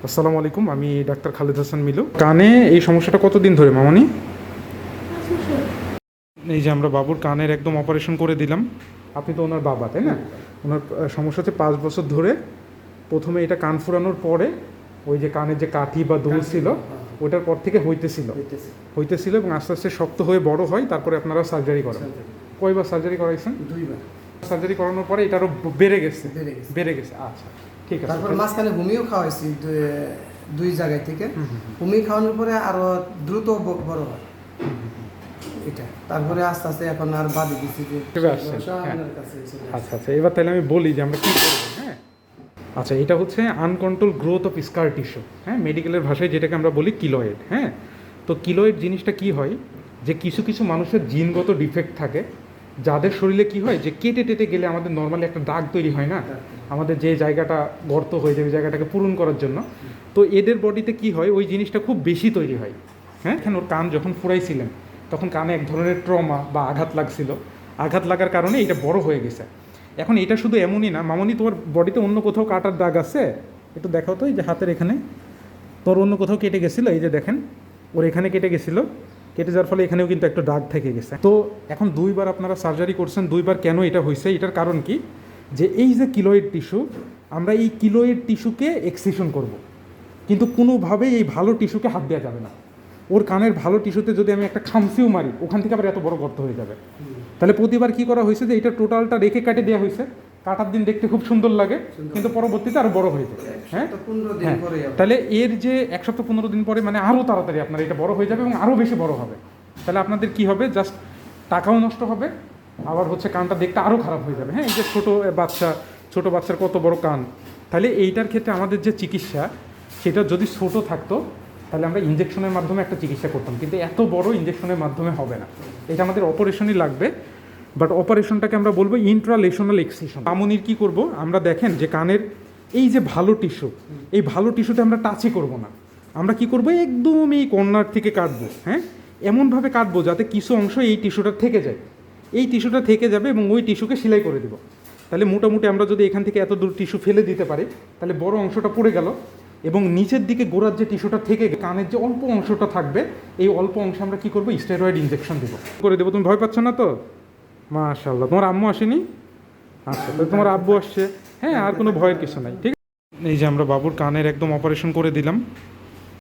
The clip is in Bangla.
আসসালামু আলাইকুম, আমি ডাক্তার খালেদ হাসান মিলু। কানে এই সমস্যাটা কতদিন ধরে মামনি? এই যে আমরা বাবুর কানের একদম অপারেশন করে দিলাম। আপনি তো ওনার বাবা, তাই না? ওনার সমস্যা হচ্ছে 5 বছর ধরে। প্রথমে এটা কান ফুরানোর পরে ওই যে কানের যে কাঠি বা দুল ছিল ওটার পর থেকে হইতেছিল এবং আস্তে আস্তে শক্ত হয়ে বড় হয়। তারপরে আপনারা সার্জারি করেন। কয়বার সার্জারি করাইছেন? 2বার সার্জারি করানোর পরে এটা আরও বেড়ে গেছে। আচ্ছা, ঠিক আছে। তারপর মাঝখানে হোমিও খাওয়াইছি দুই জায়গায় থেকে। হোমিও খাওয়ানোর পরে আরো দ্রুত বড় হয় এটা। তারপরে আস্তে আস্তে এখন আর বাদে দিচ্ছি যে আচ্ছা, এবার তাহলে আমি বলি যে আমরা কী করবো। হ্যাঁ, আচ্ছা, এটা হচ্ছে uncontrolled growth of scar tissue. হ্যাঁ, মেডিকেলের ভাষায় যেটাকে আমরা বলি কিলয়েড। হ্যাঁ, তো কিলয়েড জিনিসটা কি হয়, যে কিছু কিছু মানুষের জিনগত ডিফেক্ট থাকে, যাদের শরীরে কি হয় যে কেটে টেটে গেলে আমাদের নর্মালি একটা দাগ তৈরি হয় না, আমাদের যে জায়গাটা গর্ত হয়ে যায় ওই জায়গাটাকে পূরণ করার জন্য। তো এদের বডিতে কি হয়, ওই জিনিসটা খুব বেশি তৈরি হয়। হ্যাঁ, এখন ওর কান যখন ফুরাইছিলেন তখন কানে এক ধরনের ট্রমা বা আঘাত লাগছিল। আঘাত লাগার কারণে এটা বড় হয়ে গেছে। এখন এটা শুধু এমনই না, মামনি তোমার বডিতে অন্য কোথাও কাটার দাগ আছে? একটু দেখাও তো, এই যে হাতের এখানে তোর অন্য কোথাও কেটে গেছিলো, এই যে দেখেন ওর এখানে কেটে গেছিলো। কেটে যাওয়ার ফলে এখানেও কিন্তু একটা দাগ থেকে গেছে। তো এখন 2বার আপনারা সার্জারি করছেন। 2বার কেন এটা হয়েছে, এটার কারণ কি, যে এই যে কিলয়েড টিস্যু, আমরা এই কিলয়েড টিস্যুকে এক্সিশন করব, কিন্তু কোনোভাবেই এই ভালো টিস্যুকে হাত দেওয়া যাবে না। ওর কানের ভালো টিস্যুতে যদি আমি একটা খামসিও মারি, ওখান থেকে আবার এত বড় গর্ত হয়ে যাবে। তাহলে প্রতিবার কি করা হয়েছে, যে এটা টোটালটা রেখে কাটে দেওয়া হয়েছে। কাটার দিন দেখতে খুব সুন্দর লাগে, কিন্তু পরবর্তীতে আরও বড় হয়ে যায়। হ্যাঁ, তাহলে এর যে 1 সপ্তাহ 15 দিন পরে মানে আরও তাড়াতাড়ি আপনার এটা বড় হয়ে যাবে এবং আরও বেশি বড় হবে। তাহলে আপনাদের কি হবে, জাস্ট টাকাও নষ্ট হবে, আবার হচ্ছে কানটা দেখতে আরও খারাপ হয়ে যাবে। হ্যাঁ, এই যে ছোটো বাচ্চার কত বড় কান। তাহলে এইটার ক্ষেত্রে আমাদের যে চিকিৎসা, সেটা যদি ছোট থাকতো তাহলে আমরা ইঞ্জেকশনের মাধ্যমে একটা চিকিৎসা করতাম, কিন্তু এত বড় ইঞ্জেকশনের মাধ্যমে হবে না, এটা আমাদের অপারেশনই লাগবে। বাট অপারেশনটাকে আমরা বলবো ইন্ট্রালেশনাল এক্সিশন। মামনির কী করব, আমরা দেখেন যে কানের এই যে ভালো টিস্যু, এই ভালো টিস্যুতে আমরা টাচই করব না। আমরা কি করব, একদম এই কর্নার থেকে কাটবো। হ্যাঁ, এমনভাবে কাটবো যাতে কিছু অংশ এই টিস্যুটা থেকে যায়, এই টিস্যুটা থেকে যাবে এবং ওই টিস্যুকে সেলাই করে দেবো। তাহলে মোটামুটি আমরা যদি এখান থেকে এত দূর টিস্যু ফেলে দিতে পারি, তাহলে বড় অংশটা পড়ে গেল এবং নিচের দিকে গোড়ার যে টিস্যুটা থেকে কানের যে অল্প অংশটা থাকবে, এই অল্প অংশে আমরা কী করবো, স্টেরয়েড ইঞ্জেকশন দেবো করে দেবো। তুমি ভয় পাচ্ছ না তো? মাশাআল্লাহ, তোমার আম্মু আসেনি? আচ্ছা, তো তোমার আব্বু আসছে। হ্যাঁ, আর কোনো ভয়ের কিছু নাই। ঠিক আছে, এই যে আমরা বাবুর কানের একদম অপারেশন করে দিলাম।